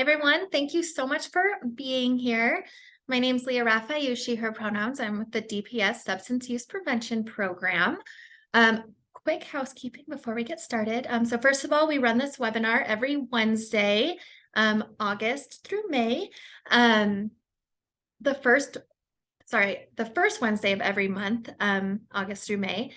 Everyone, thank you so much for being here. My name's Leah Raffa. I use she, her pronouns. I'm with the DPS Substance Use Prevention Program. Quick housekeeping before we get started. So first of all, we run this webinar every Wednesday, August through May. The first Wednesday of every month, August through May.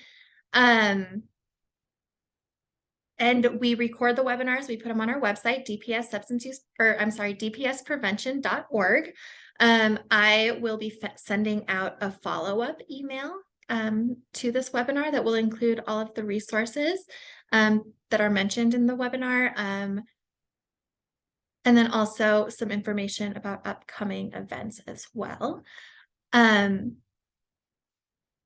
And we record the webinars, we put them on our website, dpsprevention.org. I will be sending out a follow-up email to this webinar that will include all of the resources that are mentioned in the webinar. And then also some information about upcoming events as well.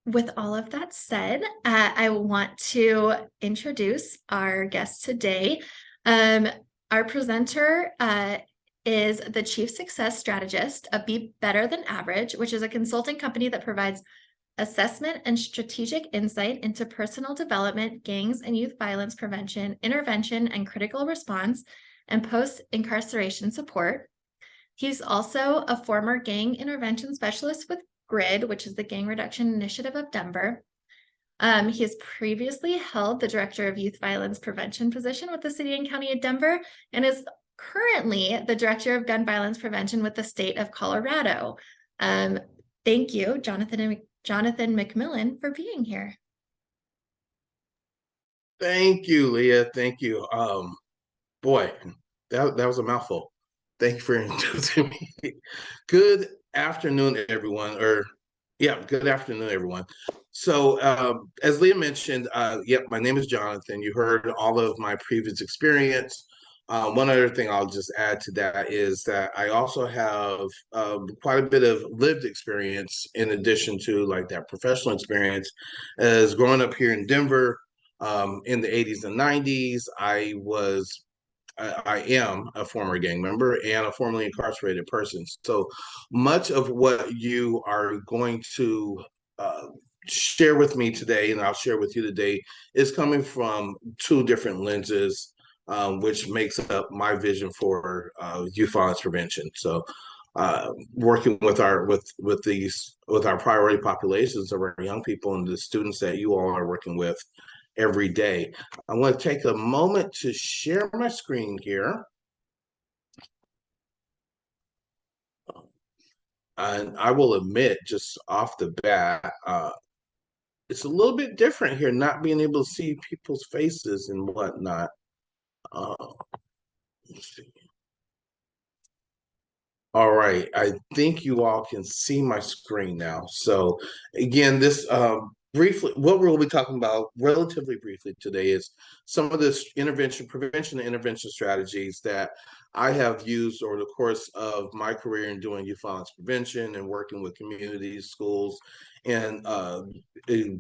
With all of that said, I want to introduce our guest today. Our presenter is the Chief Success Strategist of Be Better Than Average, which is a consulting company that provides assessment and strategic insight into personal development, gangs and youth violence prevention, intervention and critical response, and post-incarceration support. He's also a former gang intervention specialist with GRID, which is the Gang Reduction Initiative of Denver. He has previously held the Director of Youth Violence Prevention position with the City and County of Denver, and is currently the Director of Gun Violence Prevention with the State of Colorado. Thank you, Jonathan McMillan, for being here. Thank you, Leah. Thank you. Boy, that was a mouthful. Thank you for introducing me. Good afternoon, everyone. Good afternoon, everyone. So, as Leah mentioned, my name is Jonathan. You heard all of my previous experience. One other thing I'll just add to that is that I also have quite a bit of lived experience in addition to like that professional experience. As growing up here in Denver in the 80s and 90s, I am a former gang member and a formerly incarcerated person. So much of what you are going to share with me today, and I'll share with you today, is coming from two different lenses, which makes up my vision for youth violence prevention. So working with our priority populations of our young people and the students that you all are working with every day. I want to take a moment to share my screen here. And I will admit, just off the bat, it's a little bit different here, not being able to see people's faces and whatnot. Let's see. All right, I think you all can see my screen now. So again, this briefly, what we'll be talking about relatively briefly today is some of this prevention and intervention strategies that I have used over the course of my career in doing youth violence prevention and working with communities, schools, and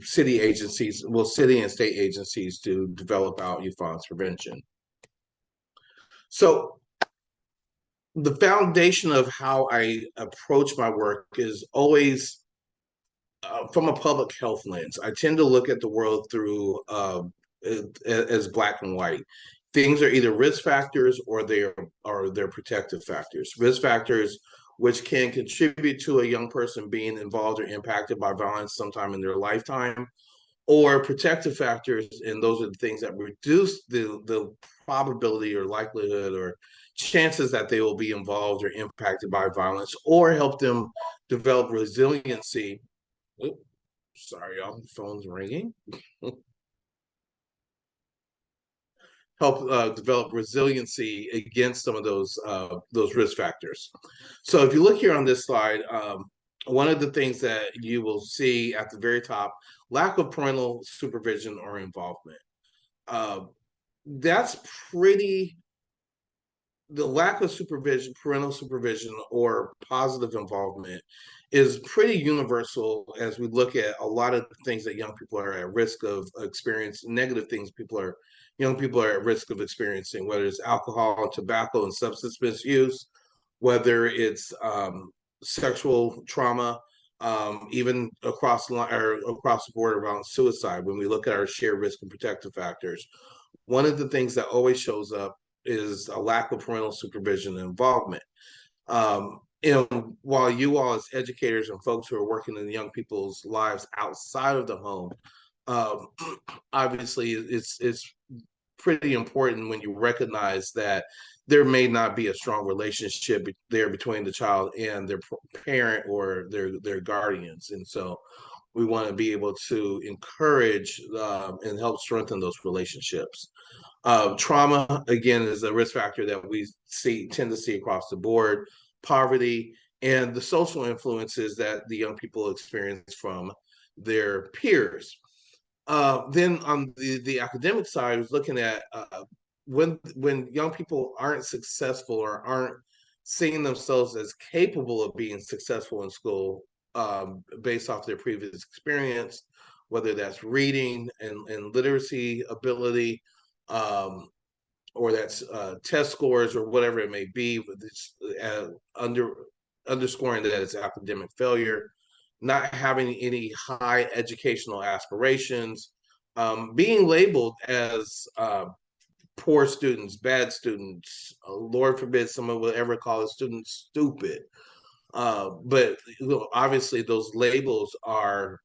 city agencies, city and state agencies to develop out youth violence prevention. So the foundation of how I approach my work is always from a public health lens. I tend to look at the world through as black and white. Things are either risk factors or they're protective factors. Risk factors which can contribute to a young person being involved or impacted by violence sometime in their lifetime, or protective factors, and those are the things that reduce the probability or likelihood or chances that they will be involved or impacted by violence, or help them develop resiliency. Oops, sorry, y'all, the phone's ringing. Help develop resiliency against some of those risk factors. So if you look here on this slide, one of the things that you will see at the very top, lack of parental supervision or involvement. That's the lack of supervision, parental supervision, or positive involvement is pretty universal as we look at a lot of things that young people are at risk of experiencing, negative things young people are at risk of experiencing, whether it's alcohol, tobacco, and substance misuse, whether it's sexual trauma, even across the board around suicide. When we look at our shared risk and protective factors, one of the things that always shows up is a lack of parental supervision and involvement. While you all as educators and folks who are working in young people's lives outside of the home, um, obviously it's pretty important when you recognize that there may not be a strong relationship there between the child and their parent or their guardians, and so we want to be able to encourage and help strengthen those relationships. Trauma, again, is a risk factor that we tend to see across the board. Poverty and the social influences that the young people experience from their peers. Then on the academic side, I was looking at when young people aren't successful or aren't seeing themselves as capable of being successful in school based off their previous experience, whether that's reading and literacy ability, um, or that's test scores or whatever it may be, but it's underscoring that it's academic failure, not having any high educational aspirations, being labeled as poor students, bad students. Lord forbid someone will ever call a student stupid. But obviously, those labels are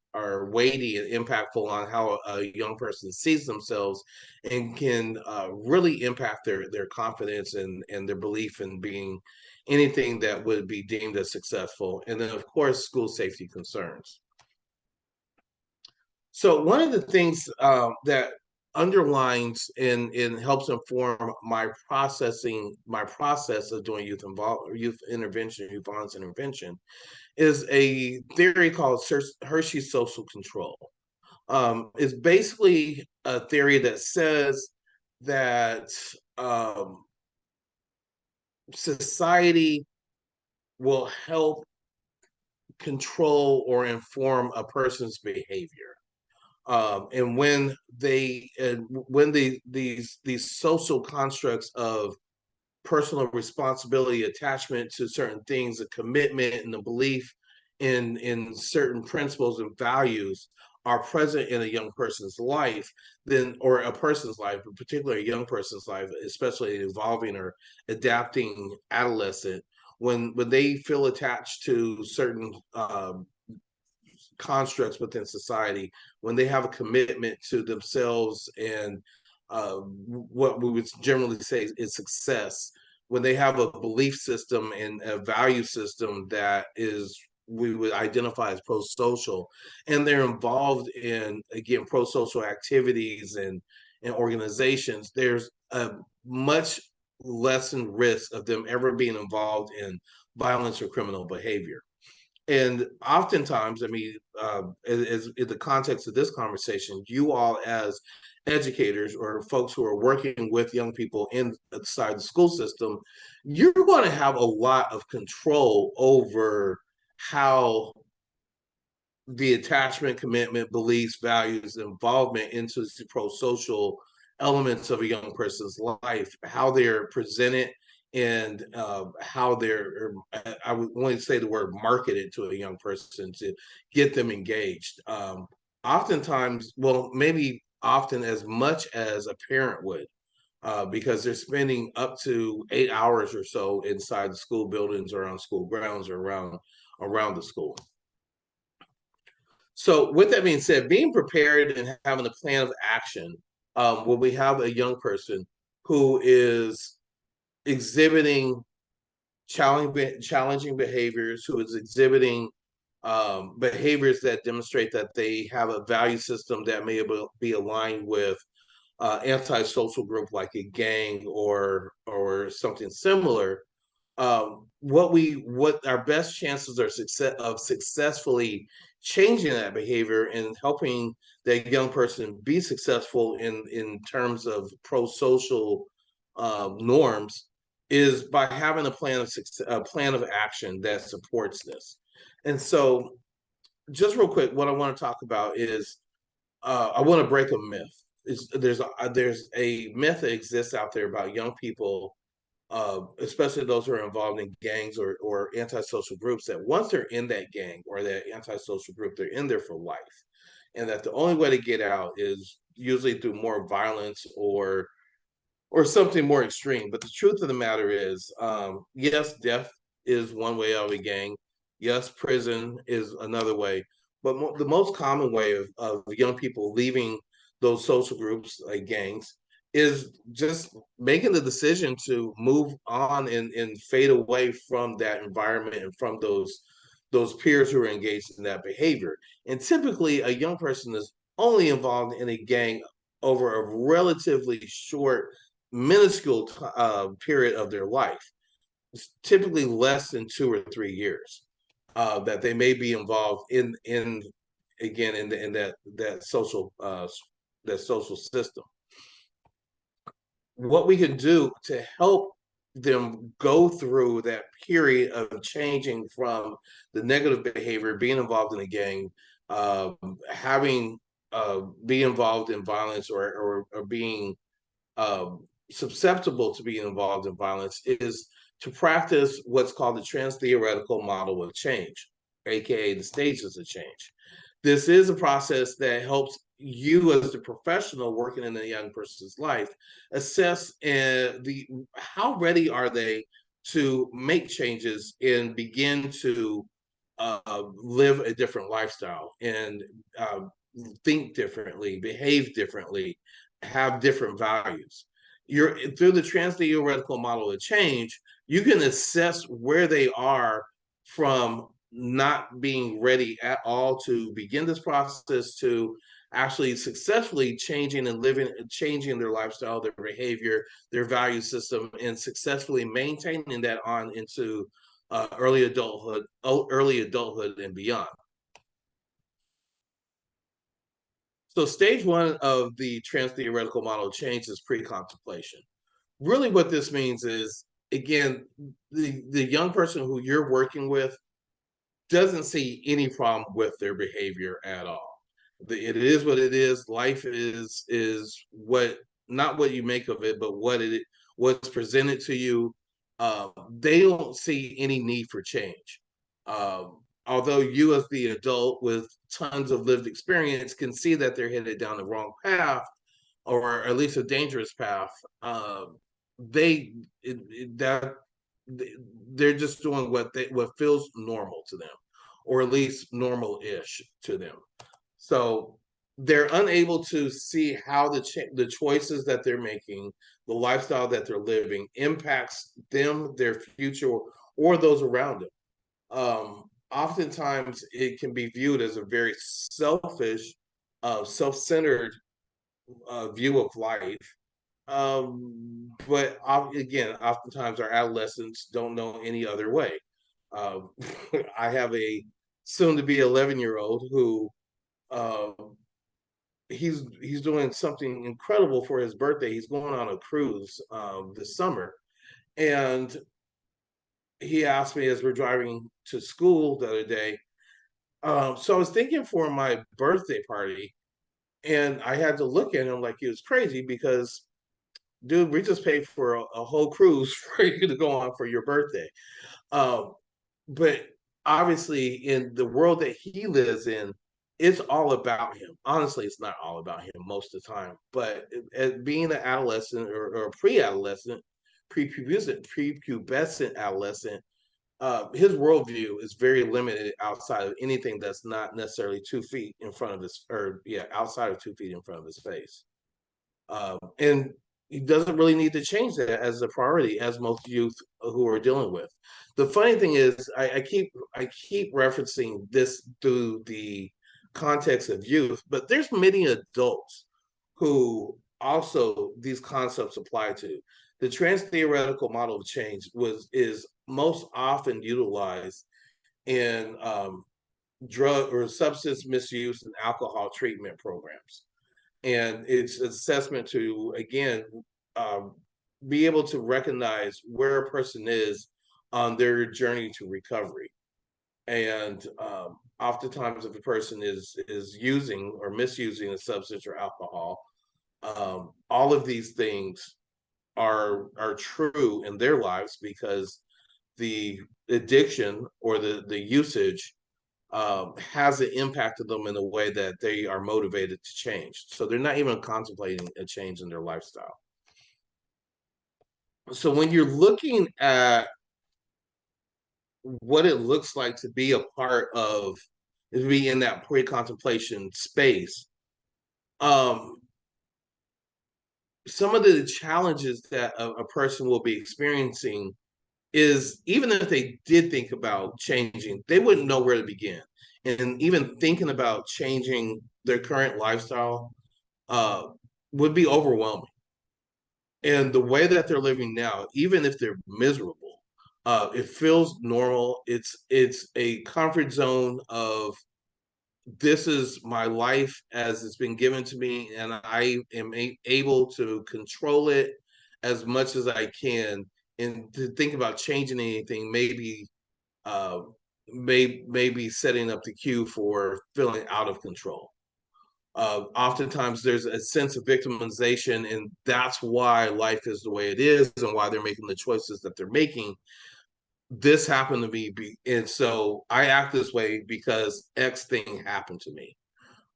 weighty and impactful on how a young person sees themselves, and can really impact their confidence and their belief in being anything that would be deemed as successful. And then, of course, school safety concerns. So one of the things that underlines and helps inform my process of doing youth intervention, youth violence intervention, is a theory called Hershey's social control. It's basically a theory that says that society will help control or inform a person's behavior. And when these social constructs of personal responsibility, attachment to certain things, a commitment and a belief in certain principles and values are present in a young person's life, then or a person's life, but particularly a young person's life, especially an evolving or adapting adolescent, when they feel attached to certain constructs within society, when they have a commitment to themselves and what we would generally say is success, when they have a belief system and a value system that is we would identify as pro-social, and they're involved in, again, pro-social activities and organizations, there's a much lessened risk of them ever being involved in violence or criminal behavior. And oftentimes, I mean, as in the context of this conversation, you all as educators or folks who are working with young people inside the school system, you're going to have a lot of control over how the attachment, commitment, beliefs, values, involvement into the pro-social elements of a young person's life, how they're presented, and how they're, I would want to say the word marketed to a young person to get them engaged. Oftentimes, well, maybe often as much as a parent would, because they're spending up to 8 hours or so inside the school buildings or on school grounds or around the school. So, with that being said, being prepared and having a plan of action, when we have a young person who is exhibiting challenging behaviors, who is exhibiting behaviors that demonstrate that they have a value system that may be aligned with antisocial group like a gang or something similar, what our best chances are successfully changing that behavior and helping that young person be successful in terms of pro-social norms is by having a plan of action that supports this. And so, just real quick, what I want to talk about is I want to break a myth. There's a myth that exists out there about young people, especially those who are involved in gangs or antisocial groups, that once they're in that gang or that antisocial group, they're in there for life. And that the only way to get out is usually through more violence or or something more extreme. But the truth of the matter is, yes, death is one way out of a gang. Yes, prison is another way. But the most common way of young people leaving those social groups like gangs is just making the decision to move on and fade away from that environment and from those peers who are engaged in that behavior. And typically, a young person is only involved in a gang over a relatively short, minuscule period of their life. It's typically less than 2 or 3 years that they may be involved in again in that social system. What we can do to help them go through that period of changing from the negative behavior, being involved in a gang, having be involved in violence or being susceptible to being involved in violence is to practice what's called the trans-theoretical model of change, aka the stages of change. This is a process that helps you as the professional working in a young person's life assess the how ready are they to make changes and begin to live a different lifestyle and think differently, behave differently, have different values. You're through the trans-theoretical model of change, you can assess where they are from not being ready at all to begin this process to actually successfully changing and living changing their lifestyle, their behavior, their value system, and successfully maintaining that on into early adulthood and beyond. So stage one of the trans-theoretical model of change is pre-contemplation. Really what this means is, again, the young person who you're working with doesn't see any problem with their behavior at all. It is what it is. Life is what, not what you make of it, but what's presented to you. They don't see any need for change. Although you, as the adult with tons of lived experience, can see that they're headed down the wrong path, or at least a dangerous path. They it, it, that they're just doing what feels normal to them, or at least normal-ish to them. So they're unable to see how the choices that they're making, the lifestyle that they're living, impacts them, their future, or those around them. Oftentimes, it can be viewed as a very selfish, self-centered view of life. But again, oftentimes our adolescents don't know any other way. Um, I have a soon-to-be 11-year-old who uh, he's doing something incredible for his birthday. He's going on a cruise this summer, and he asked me as we're driving to school the other day. So I was thinking for my birthday party, and I had to look at him like he was crazy because, dude, we just paid for a whole cruise for you to go on for your birthday. Um, but obviously, in the world that he lives in, it's all about him. Honestly, it's not all about him most of the time. But as being an adolescent or pre-adolescent, prepubescent adolescent, his worldview is very limited outside of anything that's not necessarily 2 feet in front of his, or yeah, outside of 2 feet in front of his face. And he doesn't really need to change that as a priority, as most youth who are dealing with. The funny thing is, I keep referencing this through the context of youth, but there's many adults who also these concepts apply to. The trans theoretical model of change is most often utilized in drug or substance misuse and alcohol treatment programs, and it's assessment to again um, be able to recognize where a person is on their journey to recovery. And oftentimes, if a person is using or misusing a substance or alcohol, all of these things are true in their lives because the addiction or the usage hasn't impacted them in a way that they are motivated to change. So they're not even contemplating a change in their lifestyle. So when you're looking at what it looks like to be a part of, to be in that pre-contemplation space, um, some of the challenges that a person will be experiencing is, even if they did think about changing, they wouldn't know where to begin. And even thinking about changing their current lifestyle uh, would be overwhelming. And the way that they're living now, even if they're miserable, it feels normal. It's a comfort zone of, this is my life as it's been given to me, and I am able to control it as much as I can. And to think about changing anything, uh, maybe setting up the cue for feeling out of control. Oftentimes there's a sense of victimization, and that's why life is the way it is and why they're making the choices that they're making. This happened to me, and so I act this way because X thing happened to me.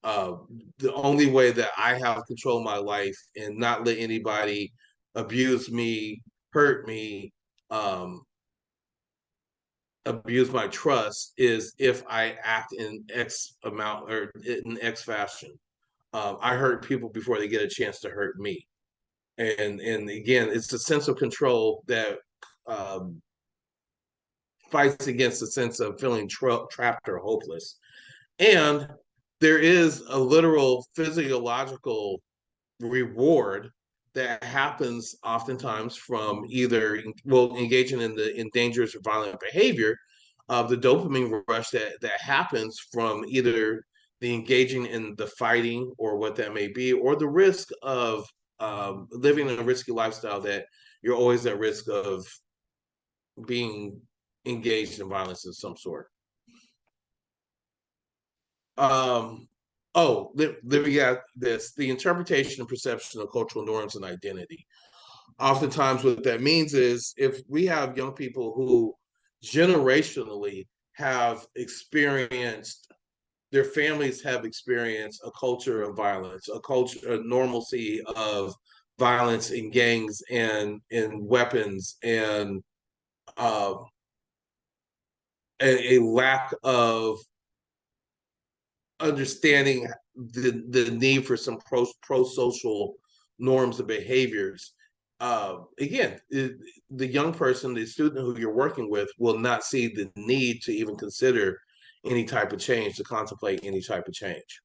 uh, the only way that I have control of my life and not let anybody abuse me, hurt me, um, abuse my trust, is if I act in X amount or in X fashion. I hurt people before they get a chance to hurt me, and again, it's the sense of control that um, fights against the sense of feeling trapped or hopeless. And there is a literal physiological reward that happens oftentimes from either, well, engaging in dangerous or violent behavior, of the dopamine rush that happens from either the engaging in the fighting or what that may be, or the risk of living in a risky lifestyle that you're always at risk of being engaged in violence of some sort. um then we got this, the interpretation and perception of cultural norms and identity. Oftentimes what that means is, if we have young people who generationally have experienced, their families have experienced a culture of violence, a culture, a normalcy of violence in gangs and weapons, and uh, a lack of understanding the need for some pro social norms and behaviors. Again, the young person, the student who you're working with, will not see the need to even consider any type of change, to contemplate any type of change.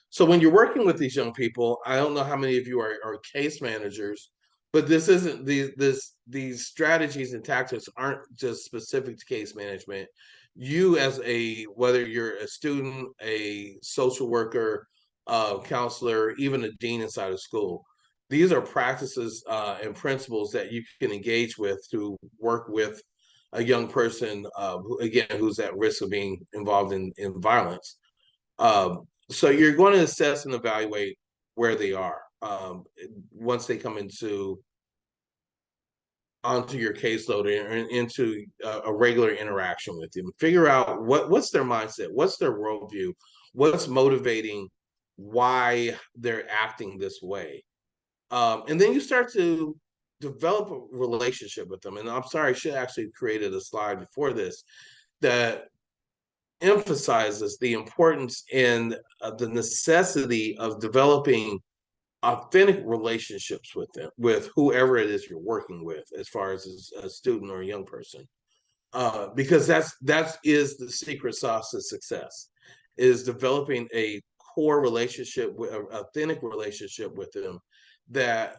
So when you're working with these young people, I don't know how many of you are case managers, but this isn't these strategies and tactics aren't just specific to case management. You, as a, whether you're a student, a social worker, counselor, even a dean inside of school, these are practices and principles that you can engage with to work with a young person, who, again, who's at risk of being involved in violence. So you're going to assess and evaluate where they are, once they come onto your caseload and into a regular interaction with them. Figure out what's their mindset, what's their worldview, what's motivating, why they're acting this way, and then you start to develop a relationship with them. And I'm sorry, I should actually created a slide before this that emphasizes the importance and the necessity of developing authentic relationships with them, with whoever it is you're working with, as far as a student or a young person, because that is the secret sauce to success, is developing a core relationship, with an authentic relationship with them, that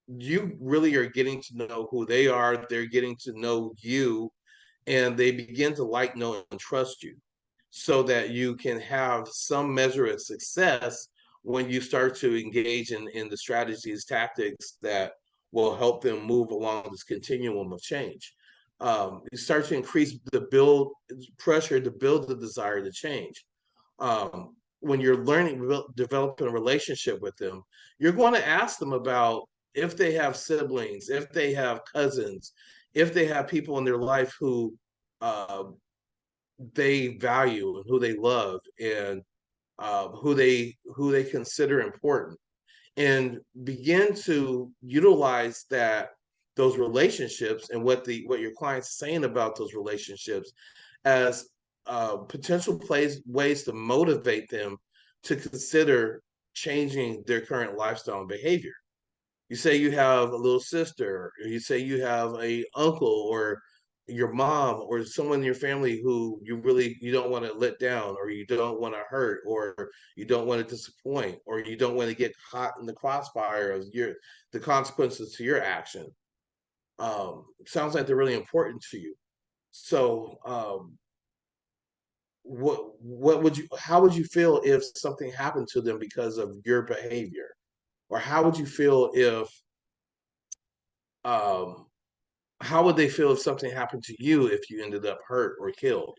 you really are getting to know who they are, they're getting to know you, and they begin to like, know, and trust you, so that you can have some measure of success when you start to engage in the strategies, tactics that will help them move along this continuum of change. You start to increase the build pressure to build the desire to change. When you're learning, developing a relationship with them, you're going to ask them about if they have siblings, if they have cousins, if they have people in their life who uh, they value and who they love, and who they consider important. and begin to utilize those relationships and what your client's saying about those relationships as potential ways to motivate them to consider changing their current lifestyle and behavior. You say you have a little sister, or you say you have a uncle or your mom or someone in your family who you don't want to let down, or you don't want to hurt, or you don't want to disappoint, or you don't want to get caught in the crossfire of the consequences to your action. Sounds like they're really important to you. So what would you how would you feel if something happened to them because of your behavior? Or um how would they feel if something happened to you if you ended up hurt or killed?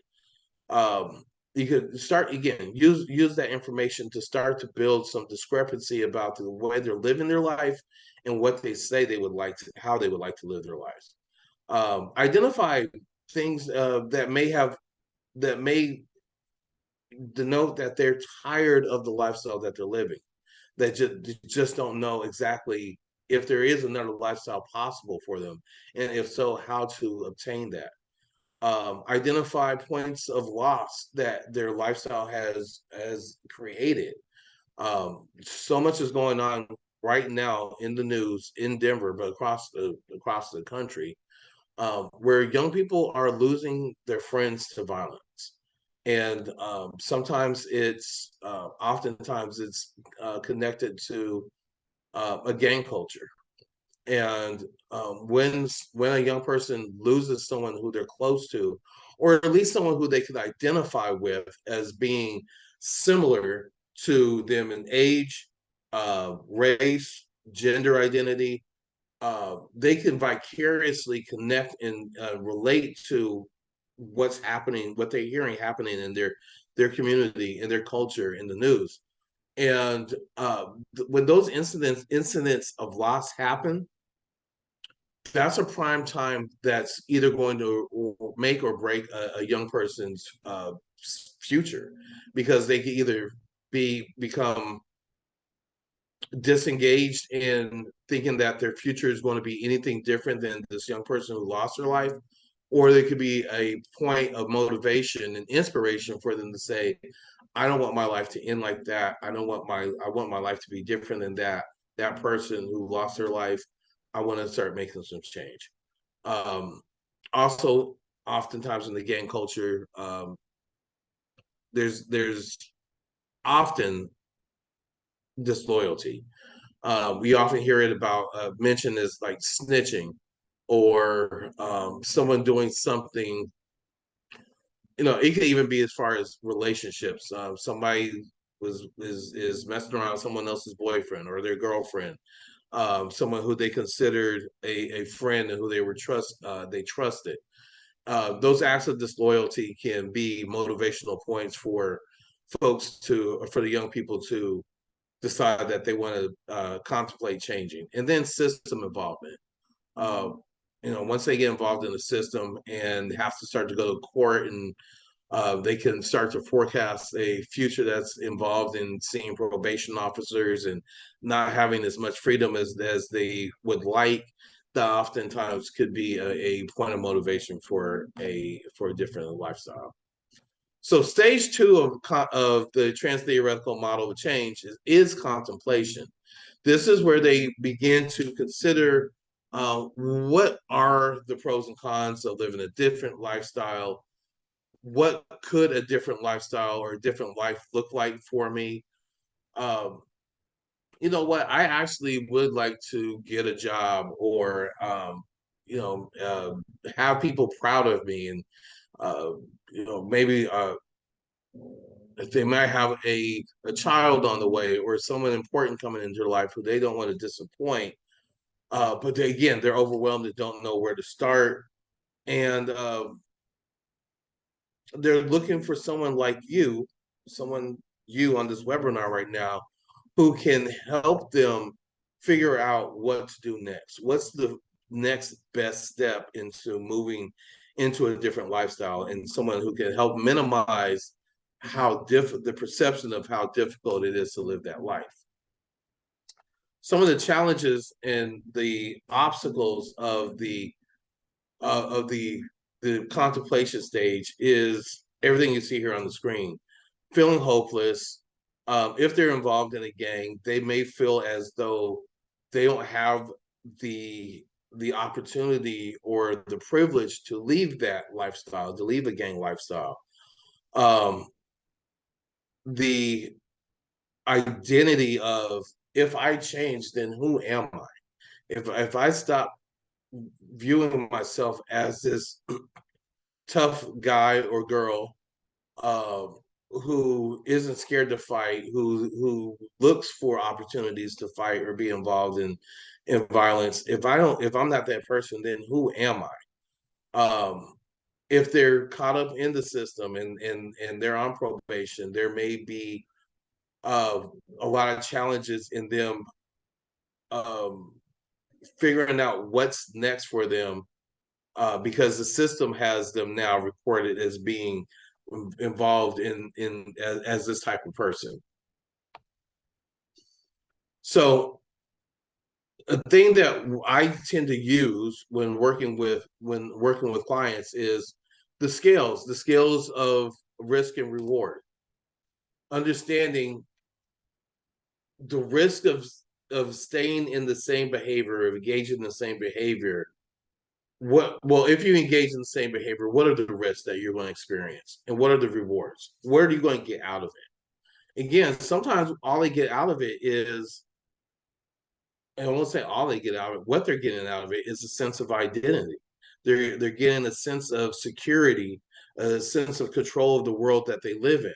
Um, you could start again, use that information to start to build some discrepancy about the way they're living their life and what they say they would like to, how they would like to live their lives. Identify things that may denote that they're tired of the lifestyle that they're living, that just don't know exactly if there is another lifestyle possible for them, and if so, how to obtain that. Identify points of loss that their lifestyle has created. So much is going on right now in the news in Denver, but across the country, where young people are losing their friends to violence. And oftentimes it's connected to a gang culture. And when a young person loses someone who they're close to, or at least someone who they can identify with as being similar to them in age, race, gender identity, they can vicariously connect and relate to what's happening, what they're hearing happening in their community, in their culture, in the news. And when those incidents of loss happen, that's a prime time that's either going to make or break a young person's future, because they can either become disengaged in thinking that their future is going to be anything different than this young person who lost their life, or there could be a point of motivation and inspiration for them to say, I don't want my life to end like that. I want my life to be different than that person who lost their life. I want to start making some change. um Also, oftentimes in the gang culture, there's often disloyalty. We often hear it about mentioned as like snitching, or someone doing something. It could even be as far as relationships. Somebody is messing around with someone else's boyfriend or their girlfriend, someone who they considered a friend and who they trusted. Those acts of disloyalty can be motivational points for for the young people to decide that they want to contemplate changing. And then system involvement. Uh, Once they get involved in the system and have to start to go to court, and they can start to forecast a future that's involved in seeing probation officers and not having as much freedom as they would like. That oftentimes could be a point of motivation for a different lifestyle. So stage two of the trans theoretical model of change is contemplation. This is where they begin to consider what are the pros and cons of living a different lifestyle. What could a different lifestyle or a different life look like for me? Um, you know what? I actually would like to get a job, or you know, uh, have people proud of me, and uh, maybe if they might have a child on the way, or someone important coming into their life who they don't want to disappoint. But they're overwhelmed and don't know where to start. And they're looking for someone like you on this webinar right now, who can help them figure out what to do next. What's the next best step into moving into a different lifestyle, and someone who can help minimize the perception of how difficult it is to live that life. some of the challenges and the obstacles of the contemplation stage is everything you see here on the screen. Feeling hopeless. If they're involved in a gang, they may feel as though they don't have the the opportunity or the privilege to leave that lifestyle, to leave a gang lifestyle. Um, the identity of, if I change, then who am I? If I stop viewing myself as this tough guy or girl, uh, who isn't scared to fight, who looks for opportunities to fight or be involved in violence. If I'm not that person, then who am I? If they're caught up in the system and they're on probation, there may be uh, a lot of challenges in them um, figuring out what's next for them, because the system has them now reported as being involved in as this type of person. So a thing that I tend to use when working with clients is the scales of risk and reward. Understanding the risk of staying in the same behavior, of engaging in the same behavior. If you engage in the same behavior, what are the risks that you're going to experience, and what are the rewards? What are you going to get out of it? Again, sometimes all they get out of it is, and I won't say all they get out of it, what they're getting out of it is a sense of identity. They're getting a sense of security, a sense of control of the world that they live in,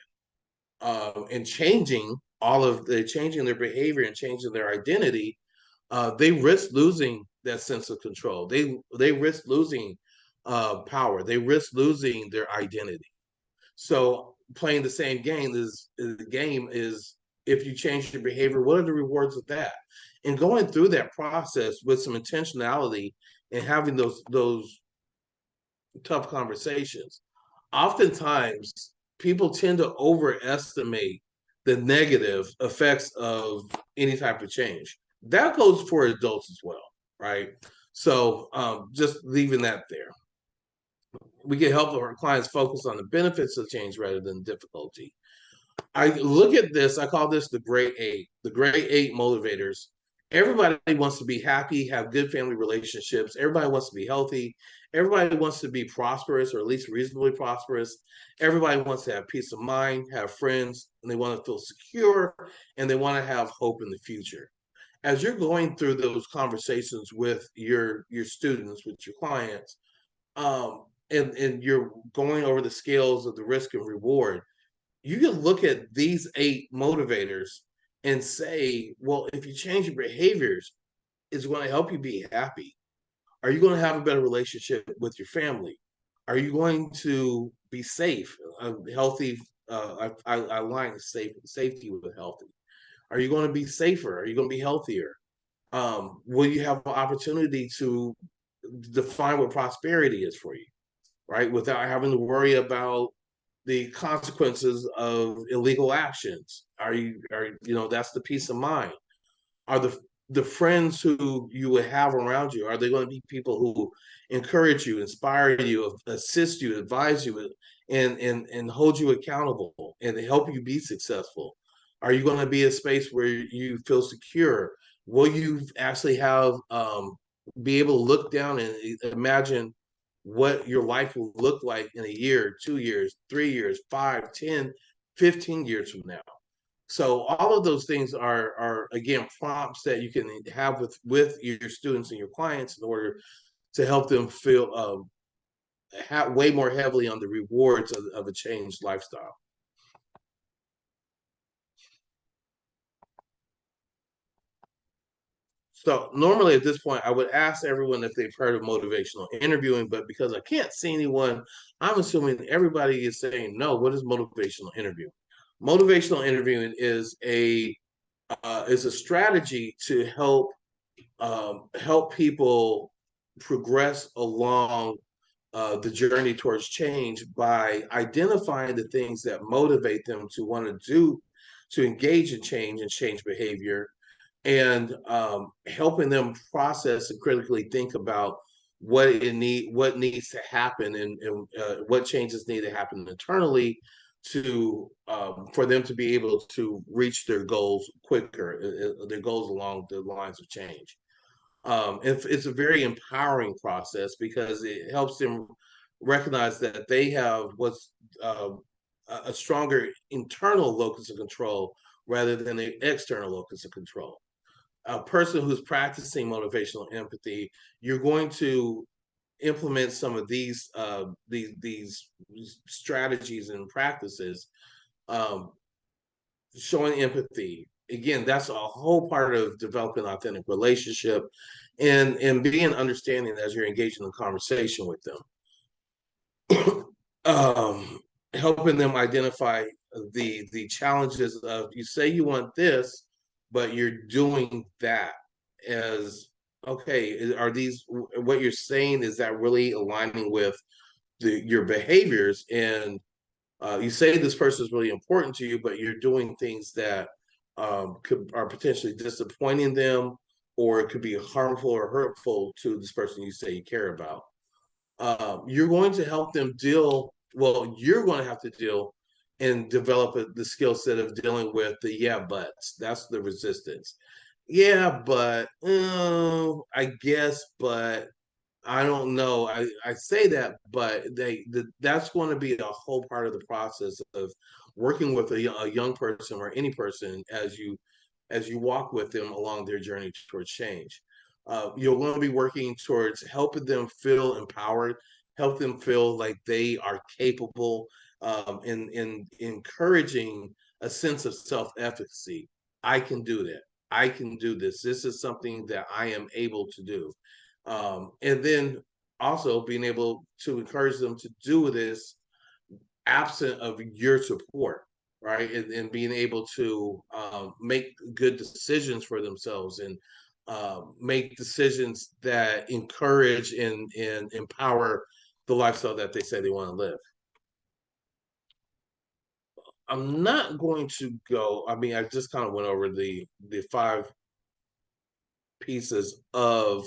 and changing their behavior and changing their identity. They risk losing that sense of control. They risk losing power. They risk losing their identity. So playing the same game is, if you change your behavior, what are the rewards of that? And going through that process with some intentionality and having those tough conversations. Oftentimes, people tend to overestimate the negative effects of any type of change. That goes for adults as well, right? So just leaving that there. We can help our clients focus on the benefits of change rather than difficulty. I look at this, I call this the great eight motivators. Everybody wants to be happy, have good family relationships. Everybody wants to be healthy. Everybody wants to be prosperous, or at least reasonably prosperous. Everybody wants to have peace of mind, have friends, and they want to feel secure, and they want to have hope in the future. As you're going through those conversations with your students, with your clients, and you're going over the scales of the risk and reward, you can look at these eight motivators and say, well, if you change your behaviors, it's going to help you be happy. Are you going to have a better relationship with your family? Are you going to be safe, healthy? I align safety with healthy. Are you going to be safer? Are you going to be healthier? Will you have an opportunity to define what prosperity is for you, right? Without having to worry about the consequences of illegal actions. That's the peace of mind. Are the friends who you would have around you, are they going to be people who encourage you, inspire you, assist you, advise you, and hold you accountable and help you be successful? Are you going to be a space where you feel secure? Will you actually have be able to look down and imagine what your life will look like in a year, 2 years, 3 years, 5, 10, 15 years from now? So all of those things are again prompts that you can have with your students and your clients in order to help them feel way more heavily on the rewards of a changed lifestyle. So normally at this point, I would ask everyone if they've heard of motivational interviewing, but because I can't see anyone, I'm assuming everybody is saying no. What is motivational interviewing? Motivational interviewing is a strategy to help people progress along the journey towards change by identifying the things that motivate them to want to engage in change and change behavior, and helping them process and critically think about what needs to happen, and what changes need to happen internally to for them to be able to reach their goals quicker, their goals along the lines of change. It's a very empowering process because it helps them recognize that they have what's uh, a stronger internal locus of control rather than the external locus of control. A person who's practicing motivational empathy, you're going to implement some of these strategies and practices, um, showing empathy. Again, that's a whole part of developing an authentic relationship, and being understanding as you're engaging in a conversation with them. Helping them identify the challenges of, you say you want this, but you're doing that. As, okay, are these, what you're saying, is that really aligning with your behaviors? And you say this person is really important to you, but you're doing things that are potentially disappointing them, or it could be harmful or hurtful to this person you say you care about. You're going to help them deal. Well, you're going to have to deal and develop the skill set of dealing with the yeah buts. That's the resistance. Yeah, but I guess, but I don't know. I say that, but that's going to be a whole part of the process of working with a young person or any person as you walk with them along their journey towards change. You're going to be working towards helping them feel empowered, help them feel like they are capable, in encouraging a sense of self-efficacy. I can do that. I can do this. This is something that I am able to do. And then also being able to encourage them to do this absent of your support, right? And being able to make good decisions for themselves, and make decisions that encourage and empower the lifestyle that they say they want to live. I'm not going to go, I mean, I just kind of went over the five pieces of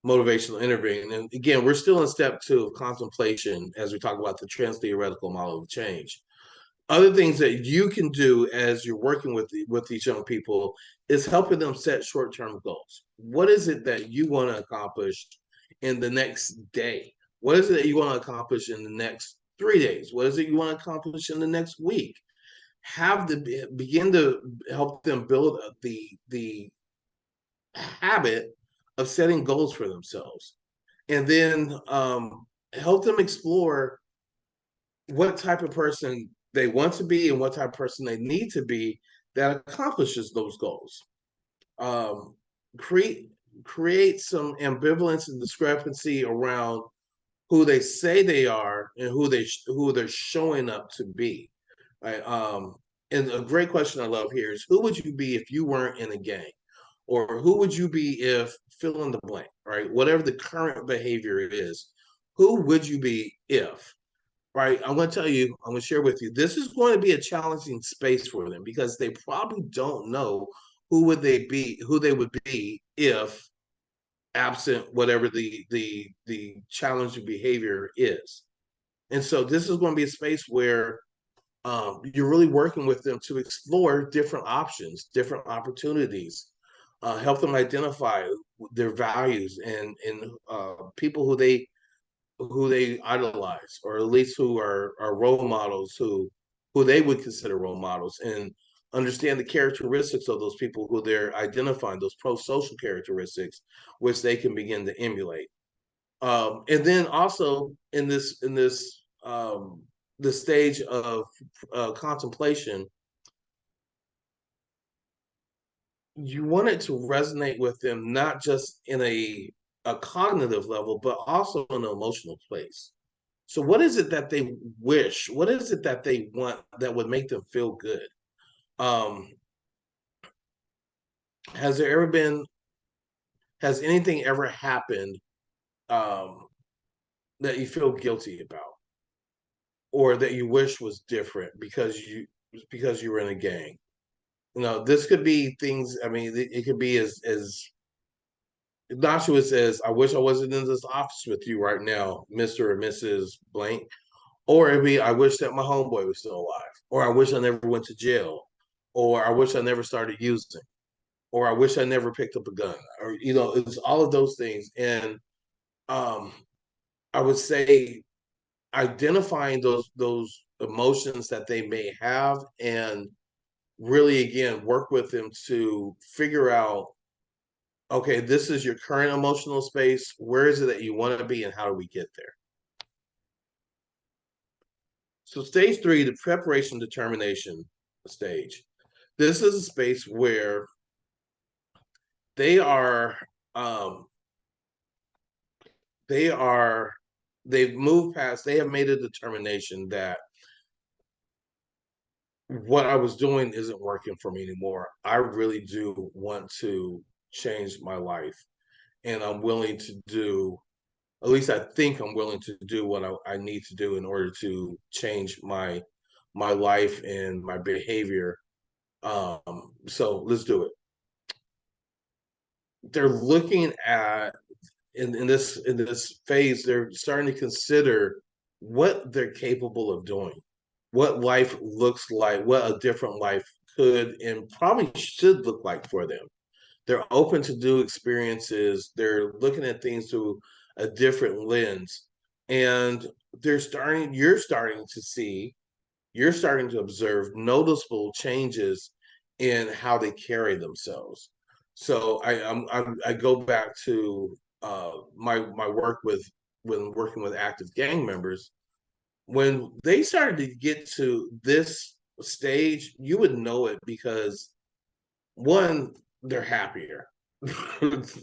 motivational interviewing. And again, we're still in step two of contemplation as we talk about the trans-theoretical model of change. Other things that you can do as you're working with these young people is helping them set short-term goals. What is it that you want to accomplish in the next day? What is it that you want to accomplish in the next 3 days? What is it you want to accomplish in the next week? Have the begin to help them build the habit of setting goals for themselves, and then help them explore what type of person they want to be and what type of person they need to be that accomplishes those goals. Um, create create some ambivalence and discrepancy around who they say they are and who they're showing up to be. Right? And a great question I love here is, who would you be if you weren't in a gang? Or who would you be if fill in the blank, right? Whatever the current behavior is, who would you be if? Right? I'm going to tell you, I'm going to share with you, this is going to be a challenging space for them because they probably don't know who they would be if absent whatever the challenging behavior is. And so this is going to be a space where you're really working with them to explore different options, different opportunities, help them identify their values and people who they idolize, or at least who are role models, who they would consider role models, and understand the characteristics of those people who they're identifying, those pro-social characteristics, which they can begin to emulate. And then also in the stage of contemplation, you want it to resonate with them not just in a cognitive level, but also in an emotional place. So, what is it that they wish? What is it that they want that would make them feel good? Um, has there ever been? Has anything ever happened um, that you feel guilty about, or that you wish was different because you were in a gang? This could be things. I mean, it could be as innocuous as, I wish I wasn't in this office with you right now, Mr. or Mrs. Blank. Or it'd be, I wish that my homeboy was still alive. Or I wish I never went to jail. Or I wish I never started using. Or I wish I never picked up a gun. Or, it's all of those things. And um, I would say identifying those emotions that they may have, and really, again, work with them to figure out, okay, this is your current emotional space. Where is it that you want to be, and how do we get there? So stage three, the preparation determination stage. This is a space where they are um, they are they've moved past, they have made a determination that what I was doing isn't working for me anymore. I really do want to change my life, and I'm willing to do, at least I think I'm willing to do what I need to do in order to change my life and my behavior. So let's do it. They're looking at, in this phase, they're starting to consider what they're capable of doing, what life looks like, what a different life could and probably should look like for them. They're open to new experiences. They're looking at things through a different lens. And you're starting to see, you're starting to observe noticeable changes in how they carry themselves. So I go back to my work with, when working with active gang members. When they started to get to this stage, you would know it because, one, they're happier.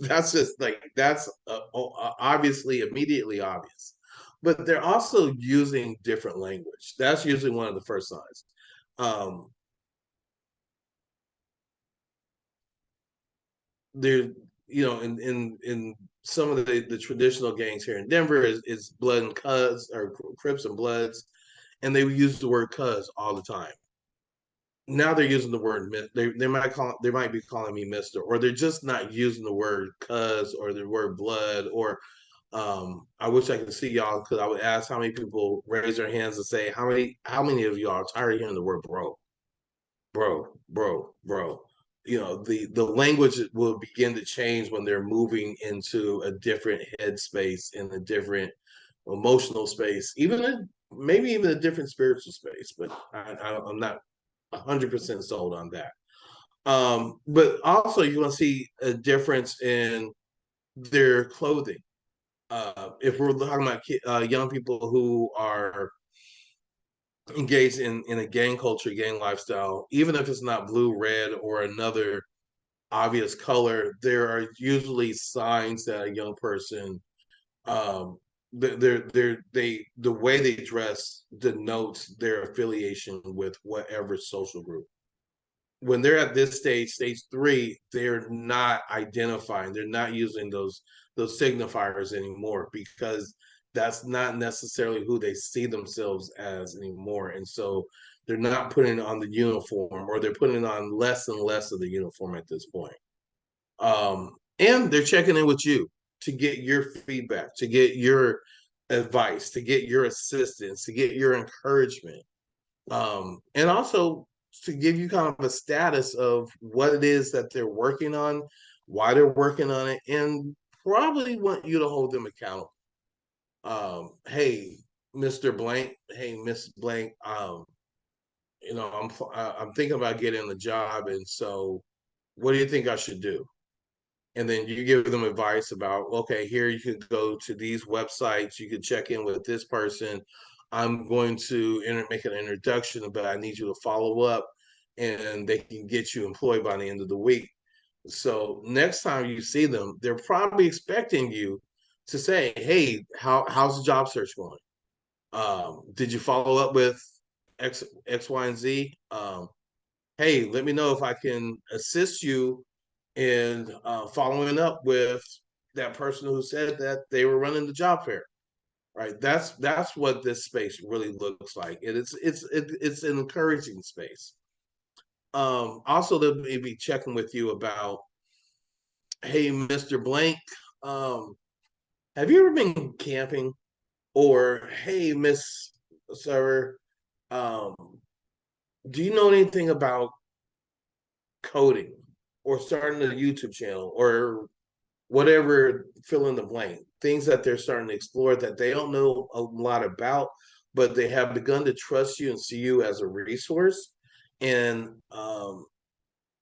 That's just like, that's obviously immediately obvious, but they're also using different language. That's usually one of the first signs. um there in some of the traditional gangs here in Denver is blood and cuz, or Crips and Bloods, and they use the word cuz all the time. Now they're using the word, they might be calling me Mister, or they're just not using the word cuz or the word blood. Or I wish I could see y'all, because I would ask how many people raise their hands and say, how many of y'all are tired of hearing the word bro, bro. The language will begin to change when they're moving into a different headspace, in a different emotional space, maybe even a different spiritual space. But I'm not 100% sold on that. But also, you want to see a difference in their clothing. If we're talking about young people who are engaged in a gang culture, gang lifestyle, even if it's not blue, red, or another obvious color, there are usually signs that a young person, um, the way they dress denotes their affiliation with whatever social group. When they're at this stage three, they're not identifying, they're not using those signifiers anymore, because that's not necessarily who they see themselves as anymore. And so they're not putting on the uniform, or they're putting on less and less of the uniform at this point. And they're checking in with you to get your feedback, to get your advice, to get your assistance, to get your encouragement, and also to give you kind of a status of what it is that they're working on, why they're working on it, and probably want you to hold them accountable. Hey, Mr. Blank, hey, Miss Blank, I'm thinking about getting a job, and so what do you think I should do? And then you give them advice about, okay, here you can go to these websites, you can check in with this person. I'm going to make an introduction, but I need you to follow up, and they can get you employed by the end of the week. So next time you see them, they're probably expecting you to say, hey, how's the job search going? Did you follow up with X, Y, and Z? Hey, let me know if I can assist you in following up with that person who said that they were running the job fair. Right. That's what this space really looks like. And it's an encouraging space. Also, they may be checking with you about, hey, Mr. Blank, um, have you ever been camping? Or, hey, Miss Server, um, do you know anything about coding or starting a YouTube channel or whatever, fill in the blank, things that they're starting to explore that they don't know a lot about, but they have begun to trust you and see you as a resource and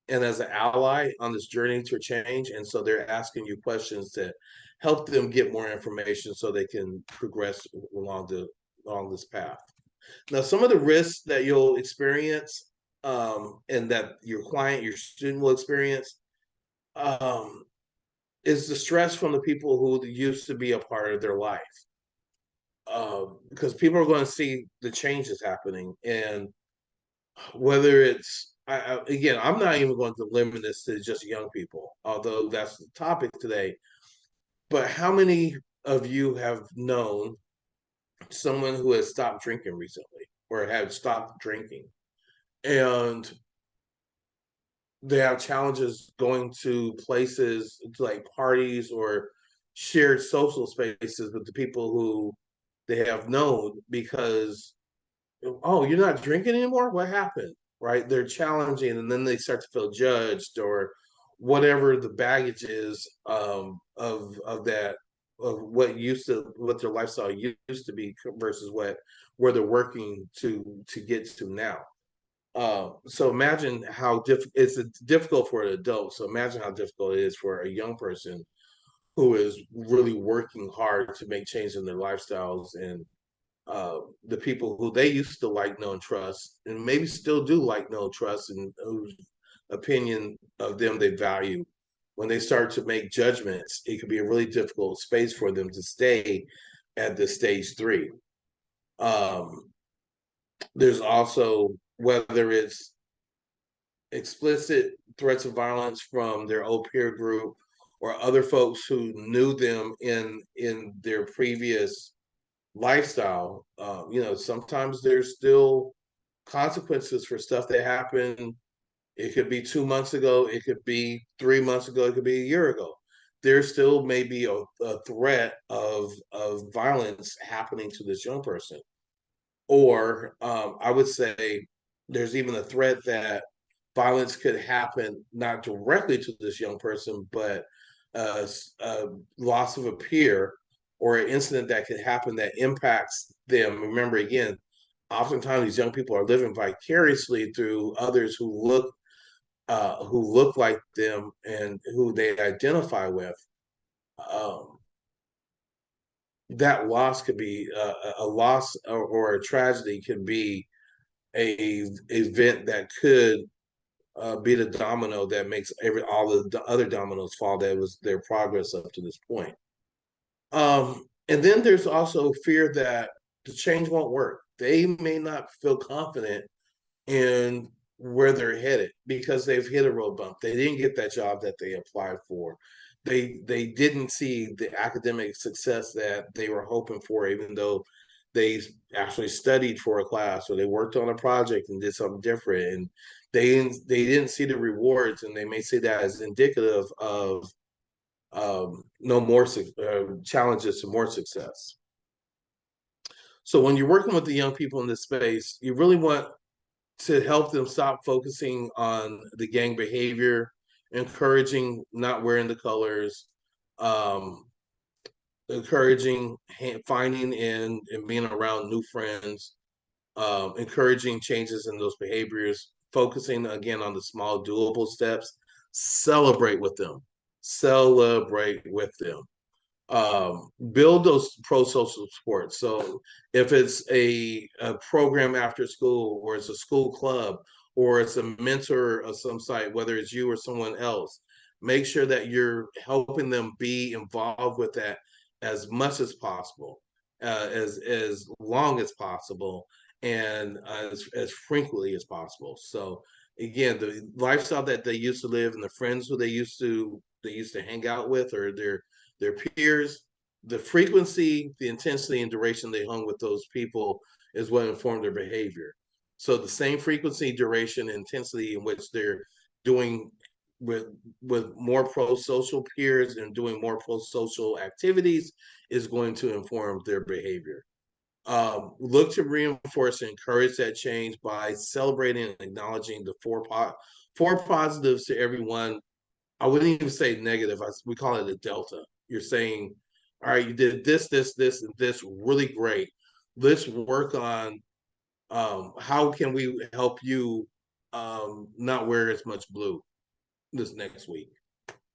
and as an ally on this journey to change. And so they're asking you questions to help them get more information so they can progress along this path. Now, some of the risks that you'll experience, and that your client, your student will experience, um, is the stress from the people who used to be a part of their life. Because people are going to see the changes happening, and whether it's again, I'm not even going to limit this to just young people, although that's the topic today. But how many of you have known someone who has stopped drinking recently or had stopped drinking, and they have challenges going to places like parties or shared social spaces with the people who they have known because, oh, you're not drinking anymore? What happened? Right? They're challenging, and then they start to feel judged or whatever the baggage is, of that, of what their lifestyle used to be versus where they're working to get to now. So imagine how it's difficult for an adult. So imagine how difficult it is for a young person who is really working hard to make change in their lifestyles, and the people who they used to like, know, and trust, and maybe still do like, know, trust, and whose opinion of them they value. When they start to make judgments, it can be a really difficult space for them to stay at the stage three. Um, there's also, whether it's explicit threats of violence from their old peer group or other folks who knew them in their previous lifestyle. Sometimes there's still consequences for stuff that happened. It could be 2 months ago, it could be 3 months ago, it could be a year ago. There still may be a threat of violence happening to this young person. Or I would say there's even a threat that violence could happen not directly to this young person, but a loss of a peer or an incident that could happen that impacts them. Remember, again, oftentimes these young people are living vicariously through others who look like them and who they identify with. Um, that loss could be a loss, or a tragedy can be a event that could be the domino that makes all the other dominoes fall. That was their progress up to this point. And then there's also fear that the change won't work. They may not feel confident in where they're headed because they've hit a road bump. They didn't get that job that they applied for. They didn't see the academic success that they were hoping for, even though they actually studied for a class or they worked on a project and did something different. And they didn't see the rewards, and they may see that as indicative of no more challenges to more success. So when you're working with the young people in this space, you really want to help them stop focusing on the gang behavior, encouraging not wearing the colors, um, encouraging finding and being around new friends, encouraging changes in those behaviors, focusing again on the small doable steps. Celebrate with them. Celebrate with them. Build those pro-social sports. So if it's a program after school, or it's a school club, or it's a mentor of some site, whether it's you or someone else, make sure that you're helping them be involved with that as much as possible, as long as possible, and as frequently as possible. So again, the lifestyle that they used to live and the friends who they used to hang out with, or their peers, the frequency, the intensity, and duration they hung with those people is what informed their behavior. So the same frequency, duration, intensity in which they're doing with more pro-social peers and doing more pro-social activities is going to inform their behavior. Look to reinforce and encourage that change by celebrating and acknowledging the four positives to everyone. I wouldn't even say negative. We call it a delta. You're saying, all right, you did this, this, this, and this really great. Let's work on how can we help you not wear as much blue this next week.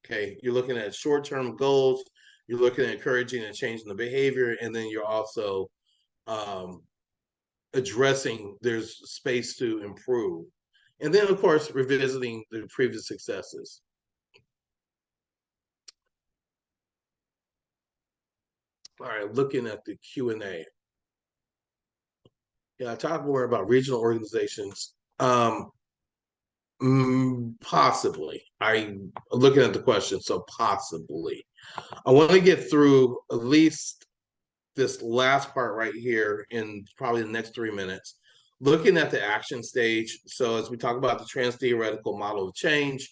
Okay, you're looking at short-term goals. You're looking at encouraging and changing the behavior, and then you're also um, addressing there's space to improve. And then, of course, revisiting the previous successes. All right, looking at the Q&A. Yeah, I talked more about regional organizations. Possibly. I'm looking at the question, so possibly. I want to get through at least this last part right here in probably the next 3 minutes. Looking at the action stage. So as we talk about the trans-theoretical model of change,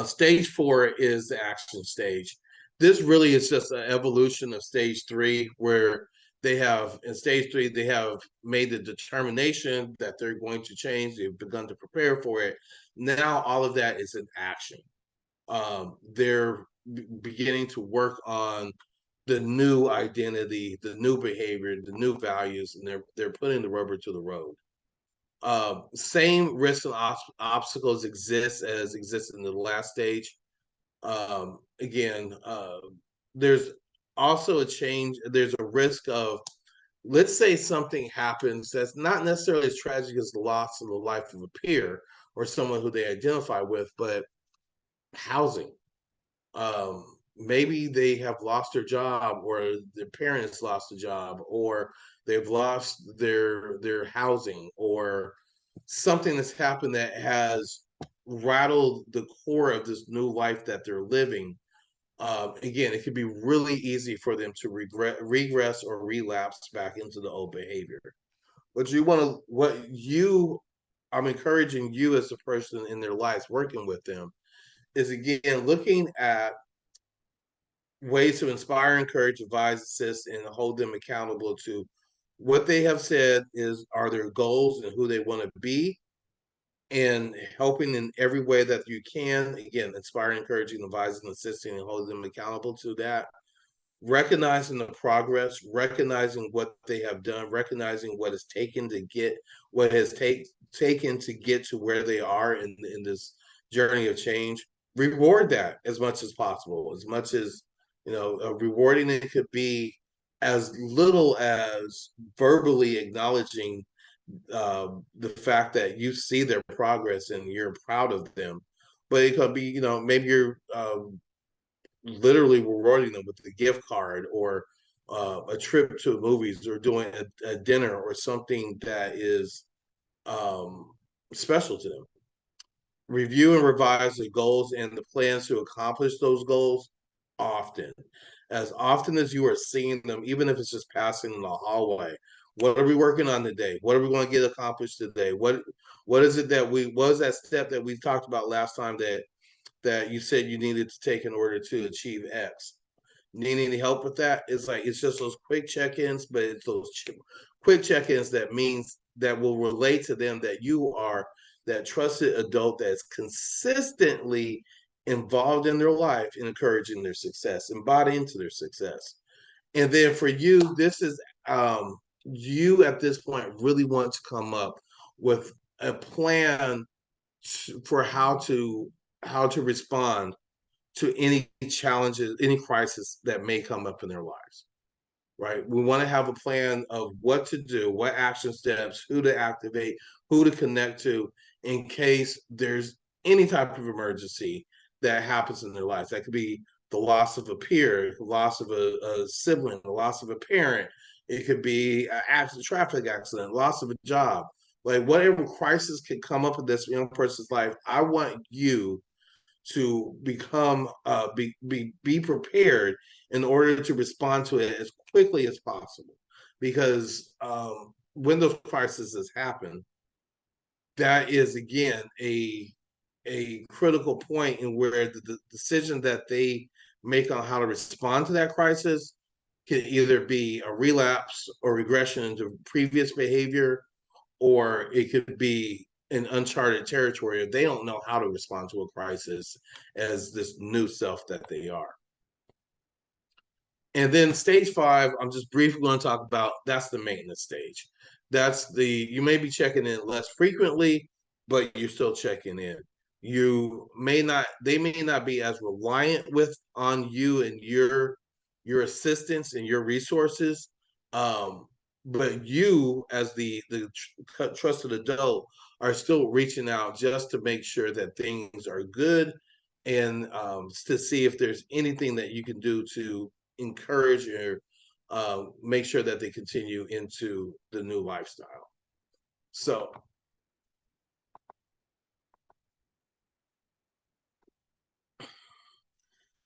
stage 4 is the action stage. This really is just an evolution of stage 3, where they have, in stage 3, they have made the determination that they're going to change. They've begun to prepare for it. Now all of that is in action. They're beginning to work on the new identity, the new behavior, the new values, and they're putting the rubber to the road. Same risks and obstacles exist as existed in the last stage. Again, there's also a change. There's a risk of, let's say something happens that's not necessarily as tragic as the loss of the life of a peer or someone who they identify with, but housing. Maybe they have lost their job, or their parents lost a job, or they've lost their housing, or something that's happened that has rattled the core of this new life that they're living. Again, it could be really easy for them to regress or relapse back into the old behavior. I'm encouraging you as a person in their lives working with them is, again, looking at ways to inspire, encourage, advise, assist, and hold them accountable to what they have said are their goals and who they want to be, and helping in every way that you can. Again, inspiring, encouraging, advising, assisting, and holding them accountable to that. Recognizing the progress, recognizing what they have done, recognizing what has taken to get taken to get to where they are in this journey of change. Reward that as much as possible, as much as rewarding it could be as little as verbally acknowledging the fact that you see their progress and you're proud of them. But it could be, maybe you're literally rewarding them with a gift card, or a trip to movies, or doing a dinner or something that is special to them. Review and revise the goals and the plans to accomplish those goals often. As often as you are seeing them, even if it's just passing in the hallway. What are we working on today? What are we going to get accomplished today? What is it that what was that step that we talked about last time that you said you needed to take in order to achieve X? Need any help with that? It's just those quick check-ins, but it's those quick check-ins that will relate to them that you are that trusted adult that's consistently involved in their life and encouraging their success and bought into their success. And then for you, this is you at this point really want to come up with a plan for how to respond to any challenges, any crisis that may come up in their lives. Right? We want to have a plan of what to do, what action steps, who to activate, who to connect to in case there's any type of emergency that happens in their lives. That could be the loss of a peer, the loss of a sibling, the loss of a parent. It could be a traffic accident, loss of a job. Like whatever crisis could come up in this young person's life, I want you to become be prepared in order to respond to it as quickly as possible, because when those crises happen, that is again a critical point in where the decision that they make on how to respond to that crisis can either be a relapse or regression into previous behavior, or it could be in uncharted territory if they don't know how to respond to a crisis as this new self that they are. And then stage 5, I'm just briefly going to talk about, that's the maintenance stage. That's you may be checking in less frequently, but you're still checking in. They may not be as reliant on you and your assistance and your resources. But you, as the trusted adult, are still reaching out just to make sure that things are good, and to see if there's anything that you can do to encourage or make sure that they continue into the new lifestyle. So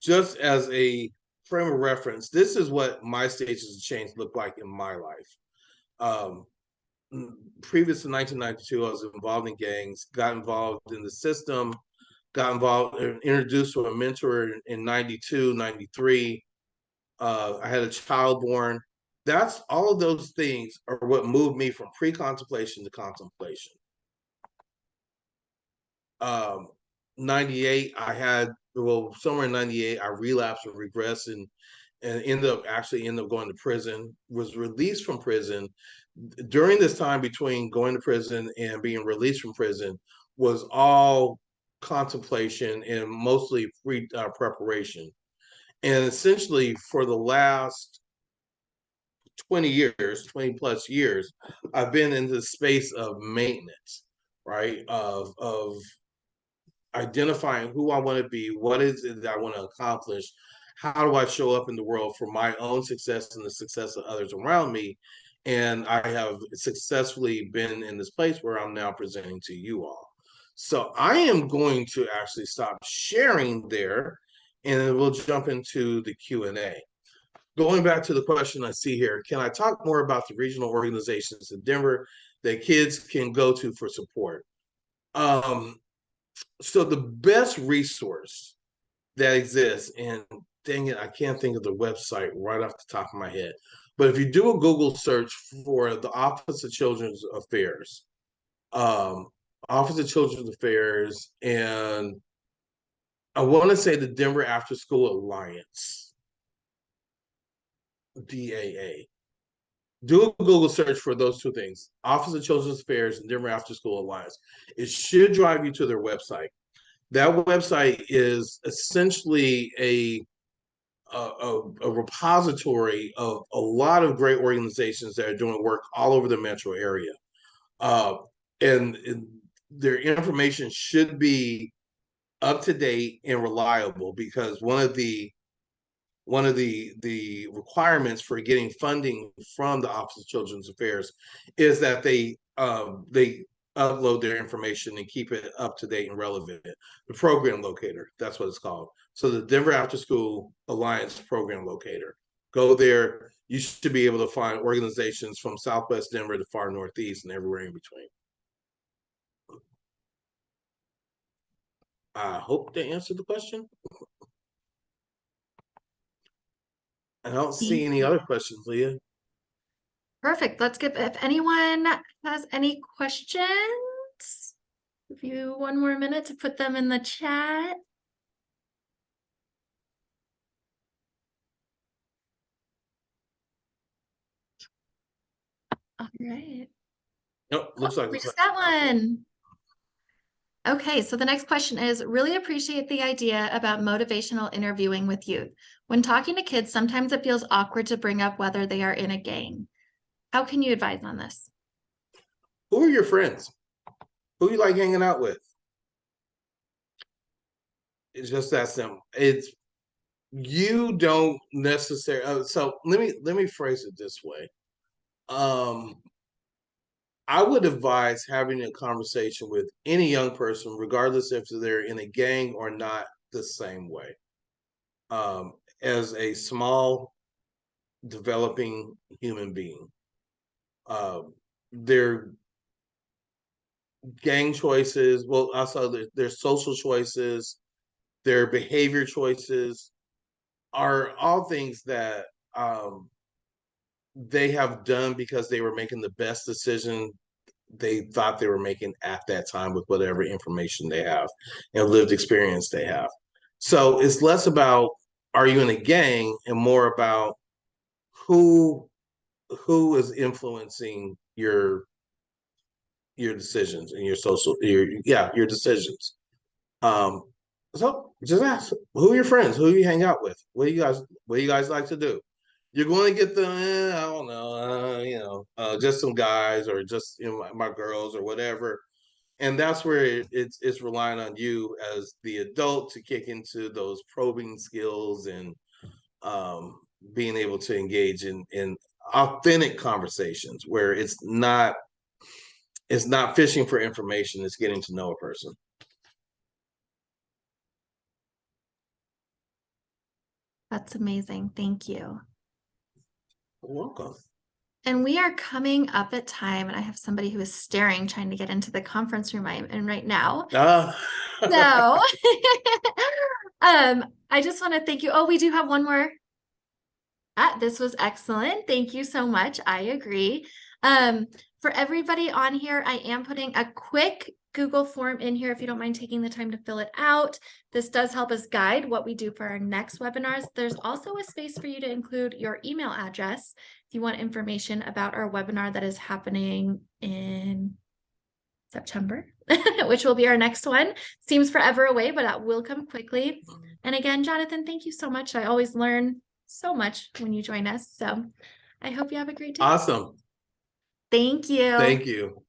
just as a frame of reference, this is what my stages of change look like in my life. Um, Previous to 1992, I was involved in gangs, got involved in the system, got involved, introduced to a mentor in 92, 93. I had a child born. That's all of those things are what moved me from pre-contemplation to contemplation. 98, somewhere in 98, I relapsed or regressed and ended up going to prison, was released from prison. During this time between going to prison and being released from prison was all contemplation and mostly preparation. And essentially for the last 20 plus years, I've been in the space of maintenance, right? Of identifying who I want to be, what is it that I want to accomplish, how do I show up in the world for my own success and the success of others around me. And I have successfully been in this place where I'm now presenting to you all. So I am going to actually stop sharing there, and then we'll jump into the Q&A. Going back to the question I see here, can I talk more about the regional organizations in Denver that kids can go to for support? So the best resource that exists, and dang it, I can't think of the website right off the top of my head, but if you do a Google search for the Office of Children's Affairs, um, Office of Children's Affairs, and I want to say the Denver After School Alliance, DAA. Do a Google search for those two things, Office of Children's Affairs and Denver After School Alliance. It should drive you to their website. That website is essentially a repository of a lot of great organizations that are doing work all over the metro area. Uh, and their information should be up to date and reliable, because one of the requirements for getting funding from the Office of Children's Affairs is that they upload their information and keep it up to date and relevant. The program locator, that's what it's called. So the Denver After School Alliance program locator. Go there. You should be able to find organizations from Southwest Denver to far Northeast and everywhere in between. I hope they answered the question. I don't see any other questions, Leah. Perfect. Let's give, if anyone has any questions, give you one more minute to put them in the chat. All right. Nope, looks like we just got one. Okay, so the next question is, really appreciate the idea about motivational interviewing with youth. When talking to kids, sometimes it feels awkward to bring up whether they are in a gang. How can you advise on this? Who are your friends? Who you like hanging out with? It's just that simple. It's you don't necessarily. So let me phrase it this way. I would advise having a conversation with any young person, regardless if they're in a gang or not, the same way. As a small, developing human being, their gang choices, well, also their social choices, their behavior choices are all things that they have done because they were making the best decision they thought they were making at that time with whatever information they have and lived experience they have. So it's less about are you in a gang and more about who who is influencing your decisions and your decisions. Um, so just ask who are your friends, who you hang out with, what do you guys like to do. You're going to get the I don't know, just some guys or just my girls or whatever, and that's where it's relying on you as the adult to kick into those probing skills and um, being able to engage in authentic conversations where it's not fishing for information, it's getting to know a person. That's amazing. Thank you. You're welcome. And we are coming up at time, and I have somebody who is staring, trying to get into the conference room I'm in right now. Uh, So, I just want to thank you. Oh, we do have one more. This was excellent. Thank you so much. I agree. For everybody on here, I am putting a quick Google form in here if you don't mind taking the time to fill it out. This does help us guide what we do for our next webinars. There's also a space for you to include your email address if you want information about our webinar that is happening in September, which will be our next one. Seems forever away, but that will come quickly. And again, Jonathan, thank you so much. I always learn so much when you join us. So I hope you have a great day. awesome. Thank you. Thank you.